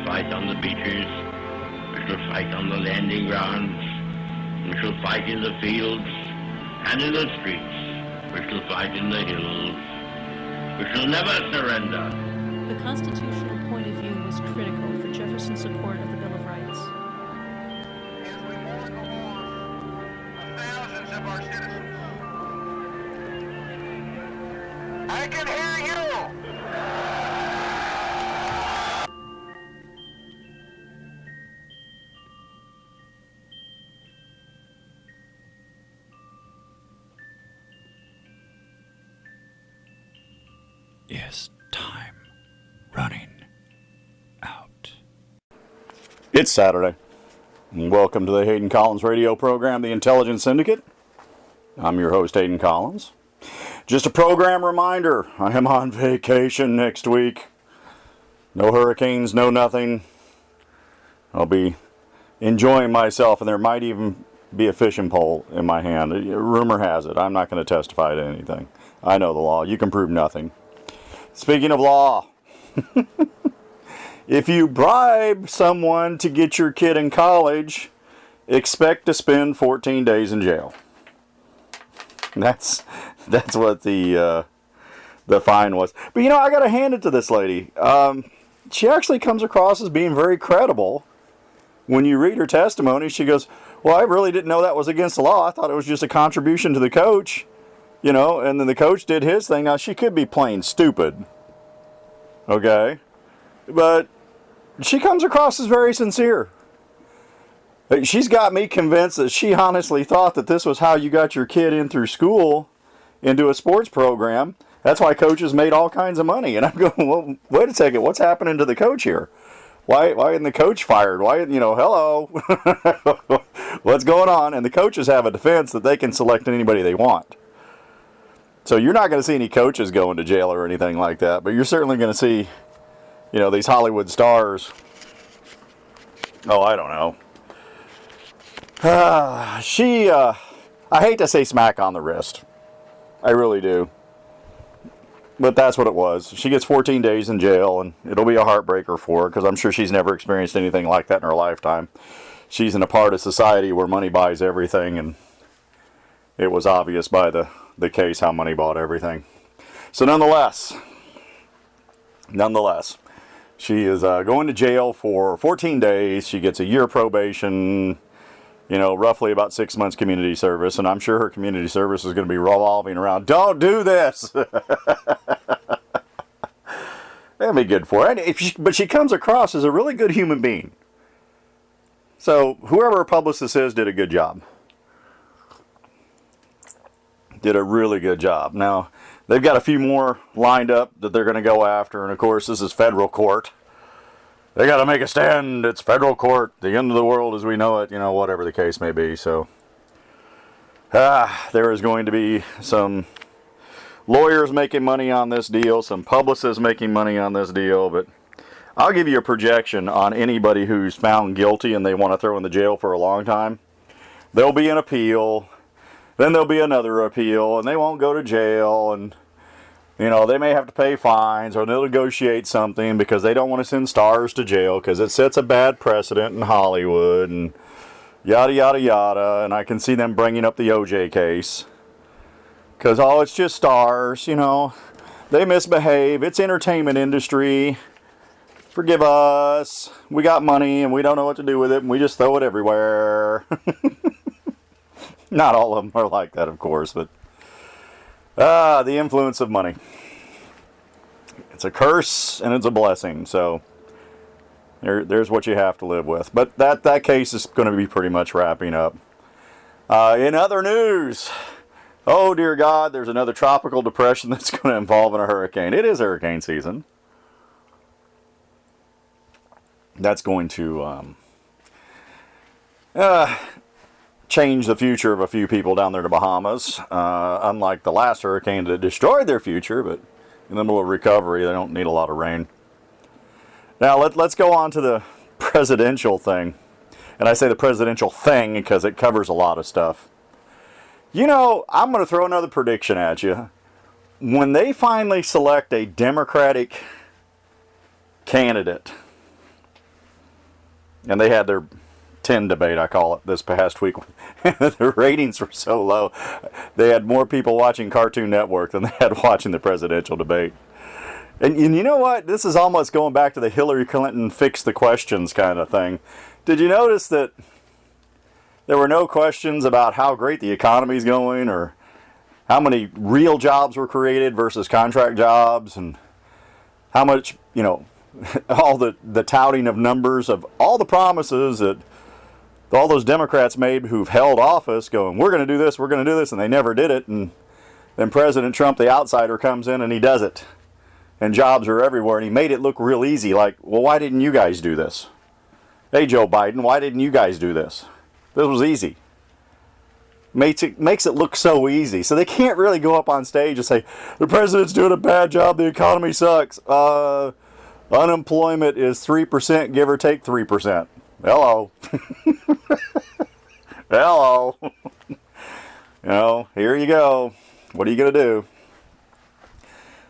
fight on the beaches. We shall fight on the landing grounds. We shall fight in the fields and in the streets. We shall fight in the hills. We shall never surrender. The constitutional point of view was critical for Jefferson's support of the Bill of Rights. As we mourn the loss of thousands of our citizens, I can hear you! Is time running out? It's Saturday. Welcome to the Hayden Collins radio program, The Intelligence Syndicate. I'm your host, Hayden Collins. Just a program reminder, I am on vacation next week. No hurricanes, no nothing. I'll be enjoying myself, and there might even be a fishing pole in my hand. Rumor has it. I'm not going to testify to anything. I know the law. You can prove nothing. Speaking of law, if you bribe someone to get your kid in college, expect to spend 14 days in jail. That's what the fine was. But you know, I got to hand it to this lady. She actually comes across as being very credible. When you read her testimony, she goes, "Well, I really didn't know that was against the law. I thought it was just a contribution to the coach." You know, and then the coach did his thing. Now, she could be plain stupid. Okay? But she comes across as very sincere. She's got me convinced that she honestly thought that this was how you got your kid in through school into a sports program. That's why coaches made all kinds of money. And I'm going, well, wait a second. What's happening to the coach here? Why isn't the coach fired? Why, hello? What's going on? And the coaches have a defense that they can select anybody they want. So you're not going to see any coaches going to jail or anything like that, but you're certainly going to see, these Hollywood stars. Oh, I don't know. I hate to say smack on the wrist. I really do. But that's what it was. She gets 14 days in jail, and it'll be a heartbreaker for her, because I'm sure she's never experienced anything like that in her lifetime. She's in a part of society where money buys everything, and it was obvious by the case how money bought everything. So nonetheless, she is going to jail for 14 days. She gets a year probation, roughly about 6 months community service. And I'm sure her community service is going to be revolving around, don't do this. That'd be good for her. But she comes across as a really good human being. So whoever her publicist is did a good job. Did a really good job. Now, they've got a few more lined up that they're going to go after. And, of course, this is federal court. They got to make a stand. It's federal court. The end of the world as we know it, whatever the case may be. So, there is going to be some lawyers making money on this deal, some publicists making money on this deal. But I'll give you a projection on anybody who's found guilty and they want to throw in the jail for a long time. There'll be an appeal. Then there'll be another appeal, and they won't go to jail, and, they may have to pay fines, or they'll negotiate something because they don't want to send stars to jail because it sets a bad precedent in Hollywood, and yada, yada, yada, and I can see them bringing up the OJ case. Because, it's just stars, they misbehave, it's entertainment industry, forgive us, we got money, and we don't know what to do with it, and we just throw it everywhere. Not all of them are like that, of course, but the influence of money. It's a curse and it's a blessing, so there's what you have to live with. But that case is going to be pretty much wrapping up. In other news, oh dear God, there's another tropical depression that's going to involve a hurricane. It is hurricane season. That's going to change the future of a few people down there in the Bahamas. Unlike the last hurricane that destroyed their future, but in the middle of recovery, they don't need a lot of rain. Now, let's go on to the presidential thing. And I say the presidential thing because it covers a lot of stuff. I'm going to throw another prediction at you. When they finally select a Democratic candidate, And they had their 10 debate, I call it, this past week. The ratings were so low. They had more people watching Cartoon Network than they had watching the presidential debate. And you know what? This is almost going back to the Hillary Clinton fix the questions kind of thing. Did you notice that there were no questions about how great the economy's going or how many real jobs were created versus contract jobs and how much, all the touting of numbers of all the promises that all those Democrats made who've held office going, we're going to do this, and they never did it. And then President Trump, the outsider, comes in and he does it. And jobs are everywhere, and he made it look real easy. Like, well, why didn't you guys do this? Hey, Joe Biden, why didn't you guys do this? This was easy. Makes it look so easy. So they can't really go up on stage and say, the president's doing a bad job, the economy sucks. Unemployment is 3%, give or take 3%. Hello. Hello. Here you go. What are you going to do?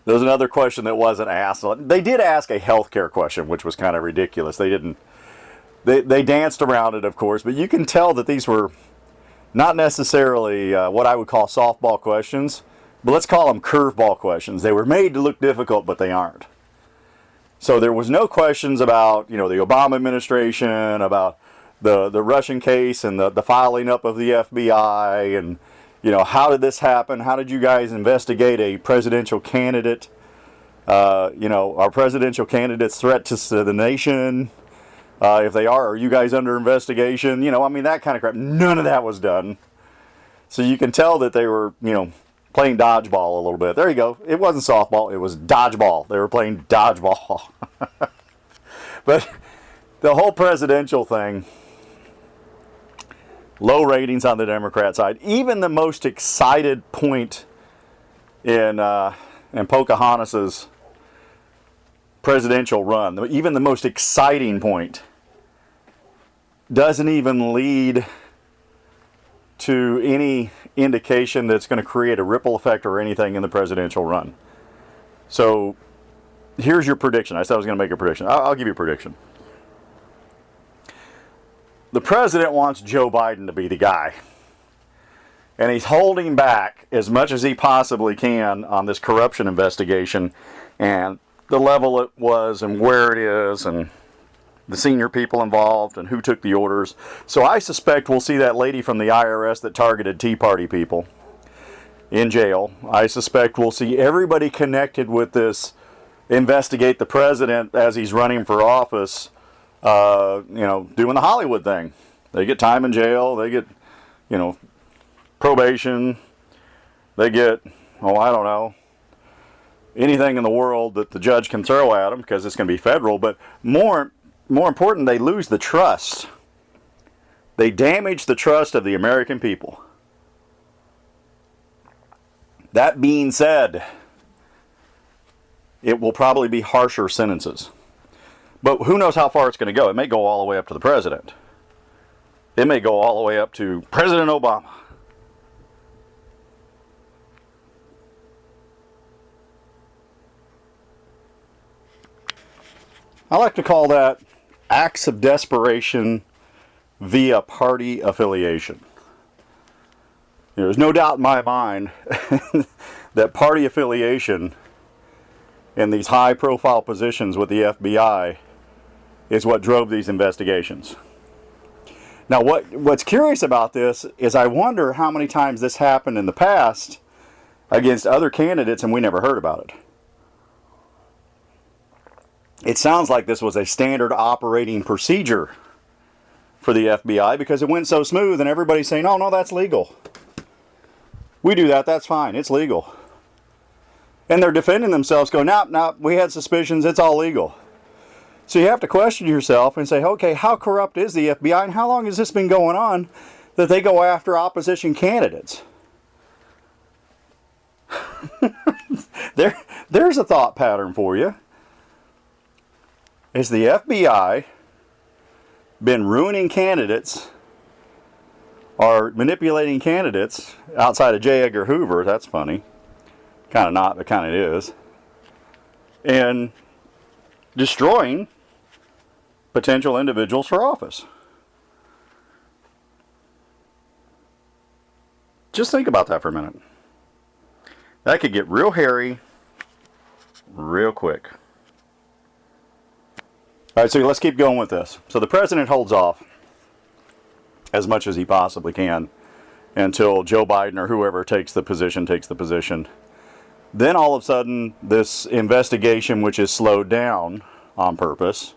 There's another question that wasn't asked. They did ask a healthcare question, which was kind of ridiculous. They danced around it, of course, but you can tell that these were not necessarily what I would call softball questions, but let's call them curveball questions. They were made to look difficult, but they aren't. So there was no questions about, the Obama administration, about the Russian case and the filing up of the FBI and, how did this happen? How did you guys investigate a presidential candidate? Are presidential candidates threat to the nation? If they are you guys under investigation? That kind of crap. None of that was done. So you can tell that they were, playing dodgeball a little bit. There you go. It wasn't softball. It was dodgeball. They were playing dodgeball. But the whole presidential thing, low ratings on the Democrat side. Even the most excited point in Pocahontas's presidential run, even the most exciting point, doesn't even lead to any indication that's going to create a ripple effect or anything in the presidential run. So here's your prediction. I said I was going to make a prediction. I'll give you a prediction. The president wants Joe Biden to be the guy. And he's holding back as much as he possibly can on this corruption investigation and the level it was and where it is and the senior people involved and who took the orders. So I suspect we'll see that lady from the IRS that targeted Tea Party people in jail. I suspect we'll see everybody connected with this investigate the president as he's running for office, doing the Hollywood thing. They get time in jail, they get, probation, they get, I don't know, anything in the world that the judge can throw at them because it's going to be federal. But more important, they lose the trust. They damage the trust of the American people. That being said, it will probably be harsher sentences. But who knows how far it's going to go. It may go all the way up to the president. It may go all the way up to President Obama. I like to call that acts of desperation via party affiliation. There's no doubt in my mind that party affiliation in these high-profile positions with the FBI is what drove these investigations. Now, what's curious about this is I wonder how many times this happened in the past against other candidates and we never heard about it. It sounds like this was a standard operating procedure for the FBI because it went so smooth and everybody's saying, oh, no, that's legal. We do that, that's fine, it's legal. And they're defending themselves going, no, we had suspicions, it's all legal. So you have to question yourself and say, okay, how corrupt is the FBI and how long has this been going on that they go after opposition candidates? There's a thought pattern for you. Has the FBI been ruining candidates or manipulating candidates outside of J. Edgar Hoover? That's funny. Kind of not, but kind of is. And destroying potential individuals for office. Just think about that for a minute. That could get real hairy real quick. All right, so let's keep going with this. So the president holds off as much as he possibly can until Joe Biden or whoever takes the position. Then all of a sudden, this investigation, which is slowed down on purpose,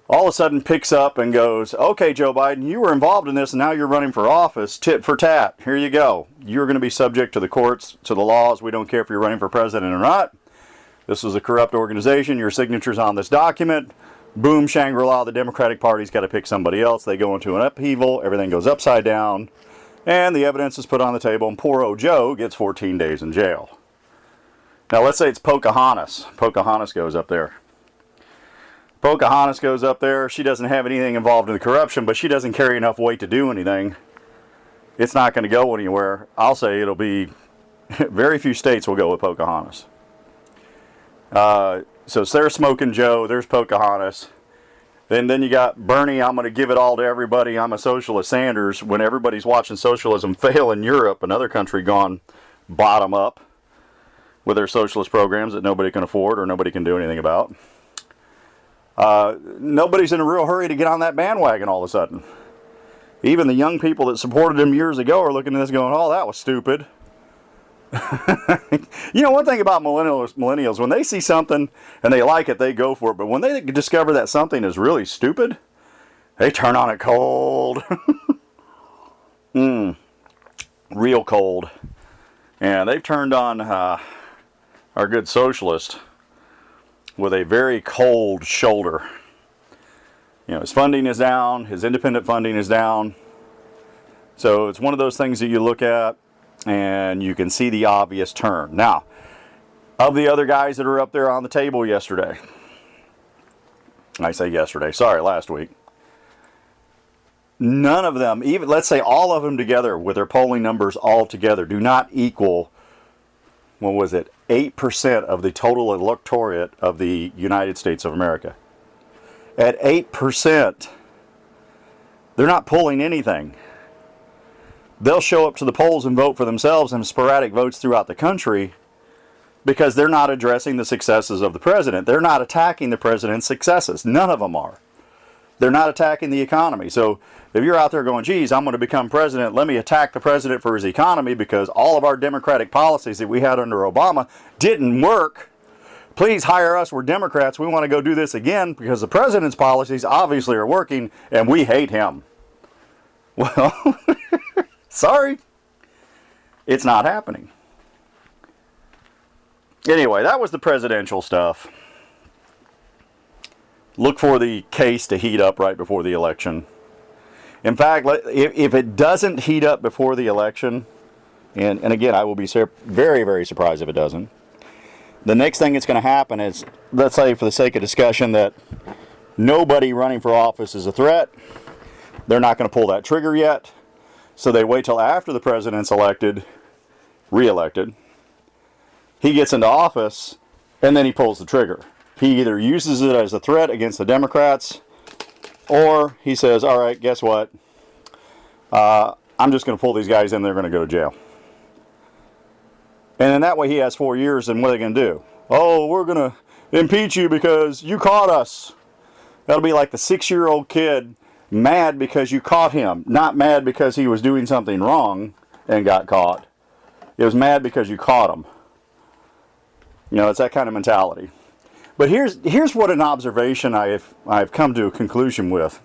all of a sudden picks up and goes, okay, Joe Biden, you were involved in this and now you're running for office, tit for tat. Here you go. You're going to be subject to the courts, to the laws. We don't care if you're running for president or not. This was a corrupt organization. Your signature's on this document. Boom, Shangri-La, the Democratic Party's got to pick somebody else. They go into an upheaval. Everything goes upside down. And the evidence is put on the table, and poor old Joe gets 14 days in jail. Now, let's say it's Pocahontas. Pocahontas goes up there. Pocahontas goes up there. She doesn't have anything involved in the corruption, but she doesn't carry enough weight to do anything. It's not going to go anywhere. I'll say it'll be, very few states will go with Pocahontas. So there's Smoking Joe, there's Pocahontas. Then you got Bernie, I'm going to give it all to everybody, I'm a socialist Sanders, when everybody's watching socialism fail in Europe, another country gone bottom up with their socialist programs that nobody can afford or nobody can do anything about. Nobody's in a real hurry to get on that bandwagon all of a sudden. Even the young people that supported him years ago are looking at this going, oh, that was stupid. You know, one thing about millennials, when they see something and they like it, they go for it. But when they discover that something is really stupid, they turn on it cold. Real cold. And they've turned on our good socialist with a very cold shoulder. You know, his funding is down, his independent funding is down. So it's one of those things that you look at and you can see the obvious turn. Now, of the other guys that are up there on the table yesterday, I say yesterday, sorry, last week, none of them, even let's say all of them together with their polling numbers all together, do not equal, what was it, 8% of the total electorate of the United States of America. At 8%, they're not pulling anything. They'll show up to the polls and vote for themselves in sporadic votes throughout the country because they're not addressing the successes of the president. They're not attacking the president's successes. None of them are. They're not attacking the economy. So if you're out there going, geez, I'm going to become president, let me attack the president for his economy because all of our democratic policies that we had under Obama didn't work. Please hire us. We're Democrats. We want to go do this again because the president's policies obviously are working and we hate him. Well, sorry. It's not happening. Anyway, that was the presidential stuff. Look for the case to heat up right before the election. In fact, if it doesn't heat up before the election, and again, I will be very, very surprised if it doesn't, the next thing that's going to happen is, let's say for the sake of discussion, that nobody running for office is a threat. They're not going to pull that trigger yet. So they wait till after the president's re-elected. He gets into office, and then he pulls the trigger. He either uses it as a threat against the Democrats, or he says, all right, guess what? I'm just going to pull these guys in, they're going to go to jail. And in that way he has 4 years, and what are they going to do? Oh, we're going to impeach you because you caught us. That'll be like the 6-year-old kid mad because you caught him. Not mad because he was doing something wrong and got caught. It was mad because you caught him. You know, it's that kind of mentality. But here's what an observation I've come to a conclusion with.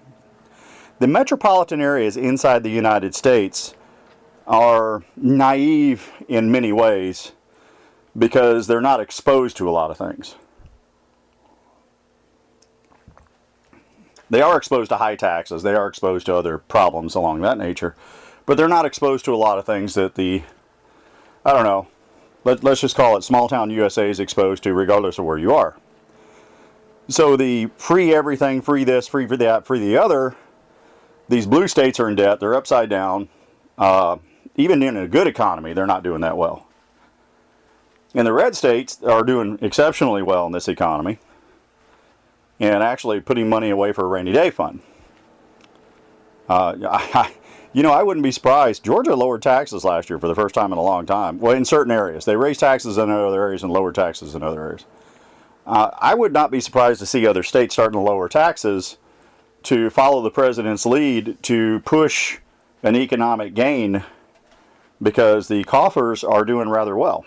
The metropolitan areas inside the United States are naive in many ways because they're not exposed to a lot of things. They are exposed to high taxes. They are exposed to other problems along that nature. But they're not exposed to a lot of things that I don't know, let's just call it small town USA is exposed to regardless of where you are. So the free everything, free this, free for that, free the other, these blue states are in debt. They're upside down. Even in a good economy, they're not doing that well. And the red states are doing exceptionally well in this economy. and actually putting money away for a rainy day fund. I wouldn't be surprised. Georgia lowered taxes last year for the first time in a long time. Well, in certain areas. They raised taxes in other areas and lowered taxes in other areas. I would not be surprised to see other states starting to lower taxes to follow the president's lead to push an economic gain, because the coffers are doing rather well.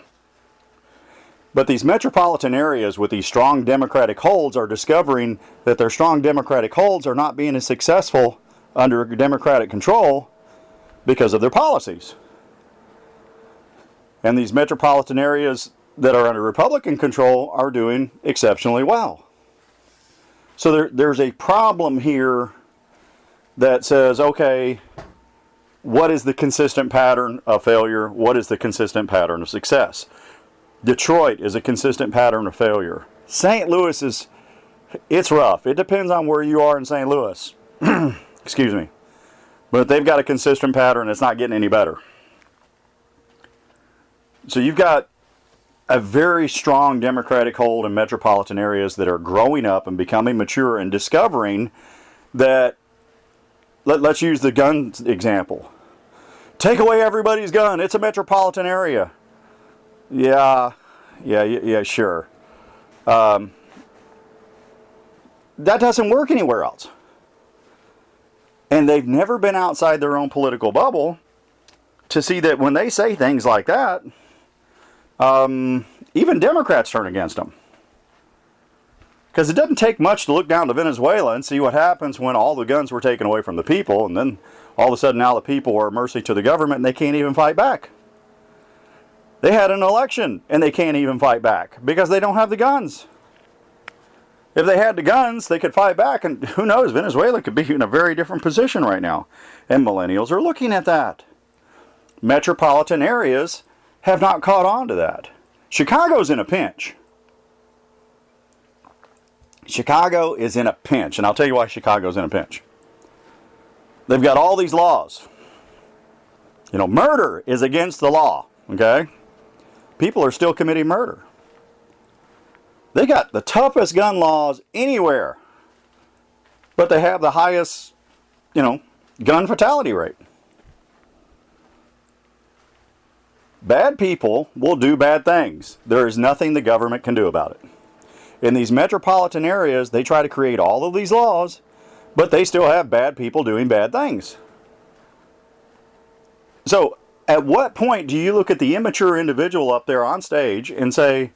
But these metropolitan areas with these strong Democratic holds are discovering that their strong Democratic holds are not being as successful under Democratic control because of their policies. And these metropolitan areas that are under Republican control are doing exceptionally well. So there's a problem here that says, okay, what is the consistent pattern of failure? What is the consistent pattern of success? Detroit is a consistent pattern of failure. St. Louis it's rough. It depends on where you are in St. Louis. Excuse me. But they've got a consistent pattern. It's not getting any better. So you've got a very strong Democratic hold in metropolitan areas that are growing up and becoming mature and discovering that, let's use the gun example. Take away everybody's gun. It's a metropolitan area. Yeah, sure. That doesn't work anywhere else. And they've never been outside their own political bubble to see that when they say things like that, even Democrats turn against them. Because it doesn't take much to look down to Venezuela and see what happens when all the guns were taken away from the people, and then all of a sudden now the people are mercy to the government and they can't even fight back. They had an election and they can't even fight back because they don't have the guns. If they had the guns, they could fight back, and who knows, Venezuela could be in a very different position right now. And millennials are looking at that. Metropolitan areas have not caught on to that. Chicago's in a pinch. Chicago is in a pinch, and I'll tell you why Chicago's in a pinch. They've got all these laws. Murder is against the law, okay? People are still committing murder. They got the toughest gun laws anywhere, but they have the highest, gun fatality rate. Bad people will do bad things. There is nothing the government can do about it. In these metropolitan areas, they try to create all of these laws, but they still have bad people doing bad things. So, at what point do you look at the immature individual up there on stage and say,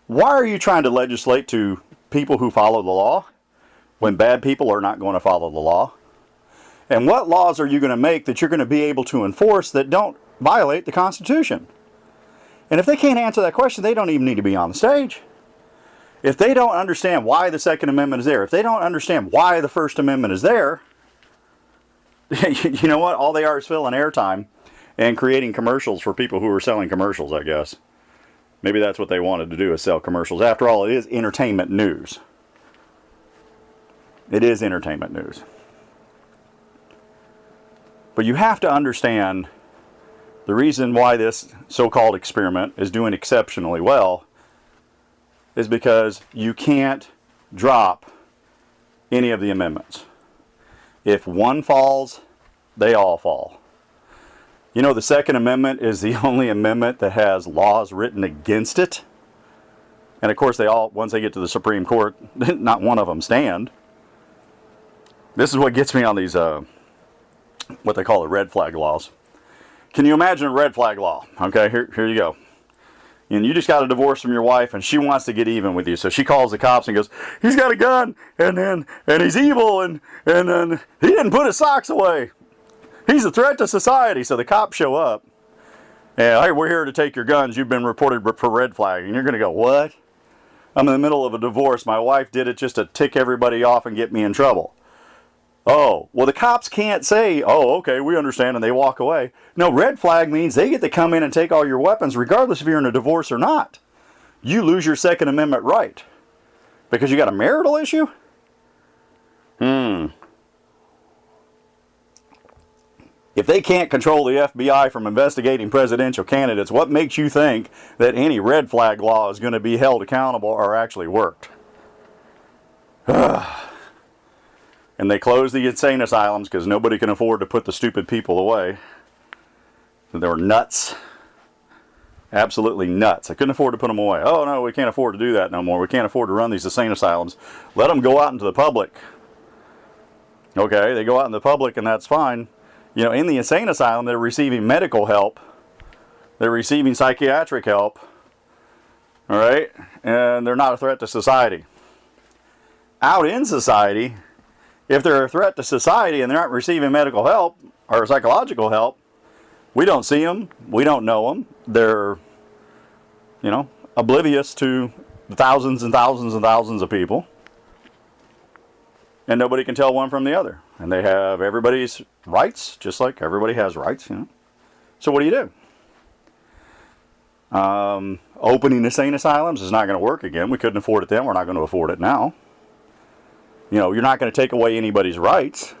why are you trying to legislate to people who follow the law when bad people are not going to follow the law? And what laws are you going to make that you're going to be able to enforce that don't violate the Constitution? And if they can't answer that question, they don't even need to be on the stage. If they don't understand why the Second Amendment is there, if they don't understand why the First Amendment is there, you know what? All they are is filling airtime and creating commercials for people who are selling commercials, I guess. Maybe that's what they wanted to do, is sell commercials. After all, it is entertainment news. It is entertainment news. But you have to understand the reason why this so-called experiment is doing exceptionally well is because you can't drop any of the amendments. If one falls, they all fall. The Second Amendment is the only amendment that has laws written against it. And of course, once they get to the Supreme Court, not one of them stand. This is what gets me on these, what they call the red flag laws. Can you imagine a red flag law? Okay, here you go. And you just got a divorce from your wife, and she wants to get even with you. So she calls the cops and goes, he's got a gun, and he's evil, and he didn't put his socks away. He's a threat to society. So the cops show up. And, hey, we're here to take your guns. You've been reported for red flag. And you're going to go, what? I'm in the middle of a divorce. My wife did it just to tick everybody off and get me in trouble. Oh, well, the cops can't say, oh, okay, we understand, and they walk away. No, red flag means they get to come in and take all your weapons regardless if you're in a divorce or not. You lose your Second Amendment right. Because you got a marital issue? If they can't control the FBI from investigating presidential candidates, what makes you think that any red flag law is going to be held accountable or actually worked? And they closed the insane asylums because nobody can afford to put the stupid people away. They were nuts. Absolutely nuts. I couldn't afford to put them away. Oh, no, we can't afford to do that no more. We can't afford to run these insane asylums. Let them go out into the public. Okay, they go out in the public and that's fine. You know, in the insane asylum, they're receiving medical help. They're receiving psychiatric help. All right? And they're not a threat to society. Out in society, if they're a threat to society and they're not receiving medical help or psychological help, we don't see them. We don't know them. They're, you know, oblivious to the thousands and thousands and thousands of people. And nobody can tell one from the other. And they have everybody's rights, just like everybody has rights, you know. So what do you do? Opening insane asylums is not going to work again. We couldn't afford it then. We're not going to afford it now. You know, you're not going to take away anybody's rights.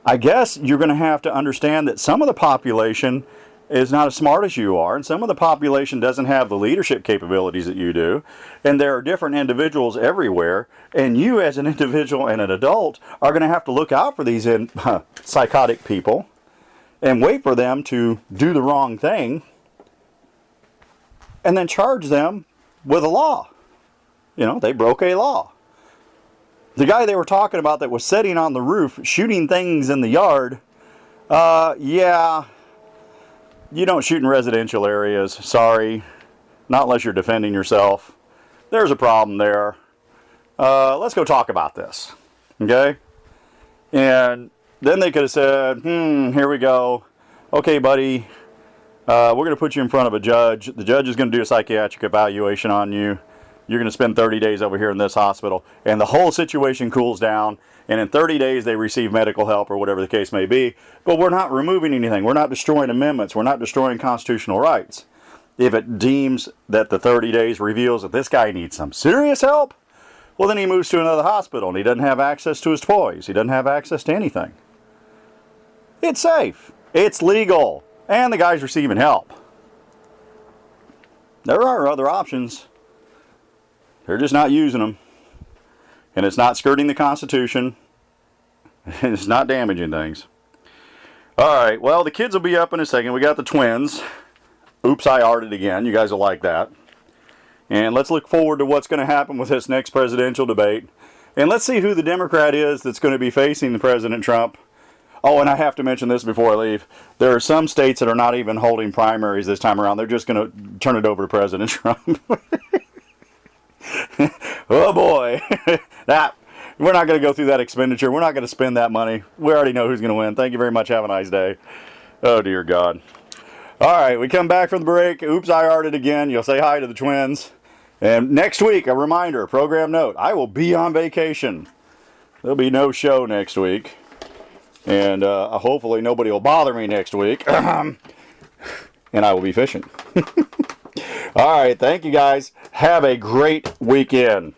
I guess you're going to have to understand that some of the population is not as smart as you are, and some of the population doesn't have the leadership capabilities that you do, and there are different individuals everywhere, and you as an individual and an adult are going to have to look out for these psychotic people and wait for them to do the wrong thing and then charge them with a law. You know, they broke a law. The guy they were talking about that was sitting on the roof shooting things in the yard, yeah, you don't shoot in residential areas. Sorry. Not unless you're defending yourself. There's a problem there. Let's go talk about this. Okay? And then they could have said, here we go. Okay, buddy, we're going to put you in front of a judge. The judge is going to do a psychiatric evaluation on you. You're going to spend 30 days over here in this hospital. And the whole situation cools down. And in 30 days, they receive medical help or whatever the case may be. But we're not removing anything. We're not destroying amendments. We're not destroying constitutional rights. If it deems that the 30 days reveals that this guy needs some serious help, well, then he moves to another hospital and he doesn't have access to his toys. He doesn't have access to anything. It's safe. It's legal. And the guy's receiving help. There are other options. They're just not using them. And it's not skirting the Constitution. And it's not damaging things. Alright, well, the kids will be up in a second. We got the twins. Oops, I arted again. You guys will like that. And let's look forward to what's going to happen with this next presidential debate. And let's see who the Democrat is that's going to be facing President Trump. Oh, and I have to mention this before I leave. There are some states that are not even holding primaries this time around. They're just going to turn it over to President Trump. Oh boy. We're not going to go through that expenditure. We're not going to spend that money. We already know who's going to win. Thank you very much. Have a nice day. Oh, dear God. All right, we come back from the break. Oops, I arted again. You'll say hi to the twins. And next week, a reminder, program note, I will be on vacation. There'll be no show next week. And hopefully nobody will bother me next week. And I will be fishing. All right, thank you guys. Have a great weekend.